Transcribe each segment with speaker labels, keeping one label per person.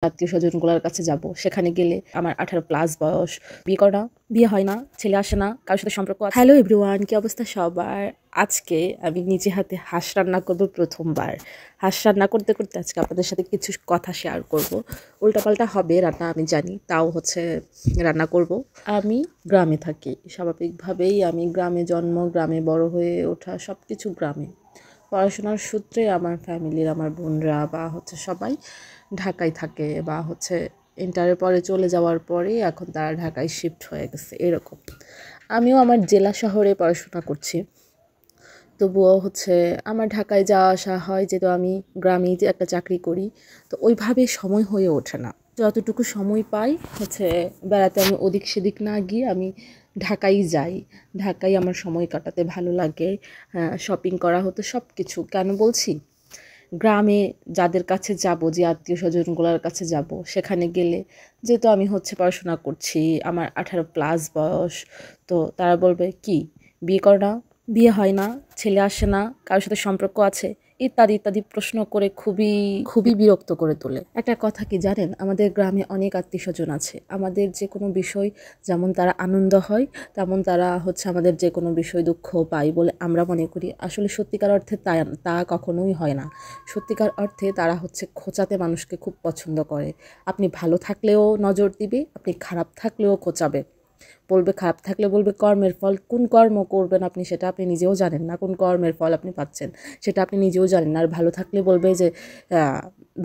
Speaker 1: আত্মীয়-স্বজনগুলোর কাছে যাব। সেখানে গেলে আমার 18 প্লাস বয়স। বিয়ে করা, বিয়ে হয় না, ছেলে আসে না, কারোর সাথে সম্পর্ক আছে। হ্যালো এভরিওয়ান, কি অবস্থা সবার? আজকে আমি নিজে হাতে হাঁস রান্না করব প্রথমবার। হাঁস রান্না করতে করতে আজকে আপনাদের সাথে কিছু কথা শেয়ার করব। উল্টাপাল্টা হবে রান্না আমি জানি, তাও রান্না করব। আমি গ্রামে থাকি, স্বাভাবিকভাবেই আমি গ্রামে জন্ম, গ্রামে বড় হয়ে ওঠা, সব কিছু গ্রামে। পড়াশোনার সূত্রে আমার ফ্যামিলির আমার বোনরা বা সবাই ঢাকায় থাকে বা ইন্টারের পরে চলে যাওয়ার পরে এখন তারা ঢাকায় শিফট হয়ে গেছে এরকম। আমিও আমার জেলা শহরে পড়াশোনা করছি, তবুও আমার ঢাকায় যাওয়া আসা হয়, যেহেতু আমি গ্রামেই যে একটা চাকরি করি, তো ওইভাবে সময় হয়ে ওঠে না। যতটুকু সময় পাই বেড়াতে আমি ওদিক সেদিক না গিয়ে আমি ঢাকায় যাই। ঢাকায় আমার সময় কাটাতে ভালো লাগে, শপিং করা হতো, সব কিছু। কেন বলছি, গ্রামে যাদের কাছে যাব, যে আত্মীয় স্বজনগুলোর কাছে যাব, সেখানে গেলে যেহেতু আমি পড়াশোনা করছি, আমার 18 প্লাস বয়স, তো তারা বলবে কি বিয়ে কর না, বিয়ে হয় না, ছেলে আসে না, কারোর সাথে সম্পর্ক আছে, ইত্যাদি ইত্যাদি প্রশ্ন করে খুবই খুবই বিরক্ত করে তোলে। একটা কথা কি জানেন, আমাদের গ্রামে অনেক আত্মীয় স্বজন আছে। আমাদের যে কোনো বিষয় যেমন তারা আনন্দ হয়, তেমন তারা আমাদের যে কোনো বিষয় দুঃখ পায় বলে আমরা মনে করি। আসলে সত্যিকার অর্থে তা কখনোই হয় না। সত্যিকার অর্থে তারা খোঁচাতে মানুষকে খুব পছন্দ করে। আপনি ভালো থাকলেও নজর দিবে, আপনি খারাপ থাকলেও খোঁচাবে। বলবে, খারাপ থাকলে বলবে কর্মের ফল। কোন কর্ম করবেন আপনি সেটা আপনি নিজেও জানেন না, কোন কর্মের ফল আপনি পাচ্ছেন সেটা আপনি নিজেও জানেন না। আর ভালো থাকলে বলবে যে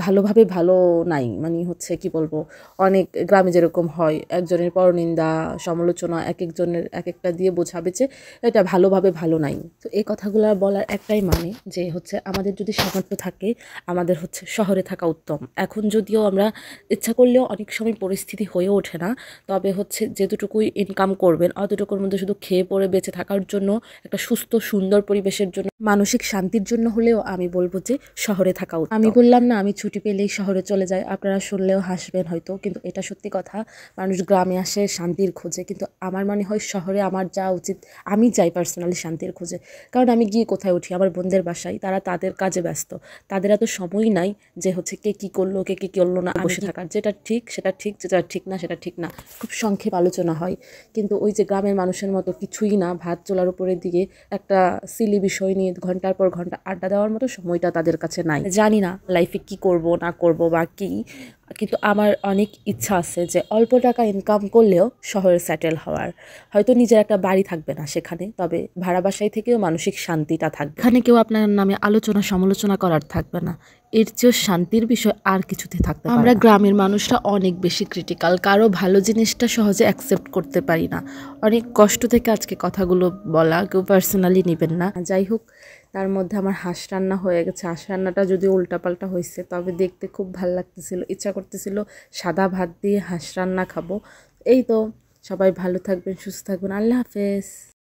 Speaker 1: ভালোভাবে ভালো নাই, মানে কি বলবো, অনেক গ্রামে যেরকম হয়, একজনের পরনিন্দা সমালোচনা এক একজনের এক একটা দিয়ে বোঝাবে যে এটা ভালোভাবে ভালো নাই। তো এই কথাগুলো বলার একটাই মানে যে আমাদের যদি সামর্থ্য থাকে, আমাদের শহরে থাকা উত্তম। এখন যদিও আমরা ইচ্ছা করলেও অনেক সময় পরিস্থিতি হয়ে ওঠে না, তবে যেটুকুই ইনকাম করবেন অতটুকুর মধ্যে শুধু খেয়ে পরে বেঁচে থাকার জন্য, একটা সুস্থ সুন্দর পরিবেশের জন্য, মানসিক শান্তির জন্য হলেও আমি বলবো যে শহরে থাকা উত্তম। আমি বললাম না আমি ছুটি পেলেই শহরে চলে যাই, আপনারা শুনলেও হাসবেন হয়তো, কিন্তু এটা সত্যি কথা। মানুষ গ্রামে আসে শান্তির খোঁজে, কিন্তু আমার মনে হয় শহরে আমার যাওয়া উচিত। আমি যাই পার্সোনালি শান্তির খোঁজে, কারণ আমি গিয়ে কোথায় উঠি, আমার বোনদের বাসায়, তারা তাদের কাজে ব্যস্ত, তাদের এত সময় নাই যে কে কী করলো কে কী করলো না বসে থাকার। যেটা ঠিক সেটা ঠিক, যেটা ঠিক না সেটা ঠিক না, খুব সংক্ষেপ আলোচনা হয়। কিন্তু ওই যে গ্রামের মানুষের মতো কিছুই না, ভাত চোলার উপরের দিকে একটা সিলি বিষয় নিয়ে ঘন্টার পর ঘন্টা আড্ডা দেওয়ার মতো সময়টা তাদের কাছে নাই। জানি না লাইফে কি করব না করব বা কি, কিন্তু আমার অনেক ইচ্ছা আছে যে অল্প টাকা ইনকাম করলেও শহরে সেটেল হওয়ার। হয়তো নিজের একটা বাড়ি থাকবে না সেখানে, তবে ভাড়া বাসায় থেকেও মানসিক শান্তিটা থাকবে। এখানে কেউ আপনার নামে আলোচনা সমালোচনা করার থাকবে না। এর চেয়েও শান্তির বিষয় আর কিছুতে থাকতে পারে না। আমরা গ্রামের মানুষরা অনেক বেশি ক্রিটিক্যাল, কারো ভালো জিনিসটা সহজে অ্যাকসেপ্ট করতে পারি না। অনেক কষ্ট থেকে আজকে কথাগুলো বলা, কেউ পার্সোনালি নেবেন না। যাই হোক, তার মধ্যে আমার হাঁস রান্না হয়ে গেছে। হাঁস রান্নাটা যদি উল্টাপাল্টা হয়েছে, তবে দেখতে খুব ভালো লাগতেছিল, ইচ্ছা করতেছিল সাদা ভাত দিয়ে হাঁস রান্না খাবো। এই তো, সবাই ভালো থাকবেন, সুস্থ থাকবেন, আল্লাহ হাফেজ।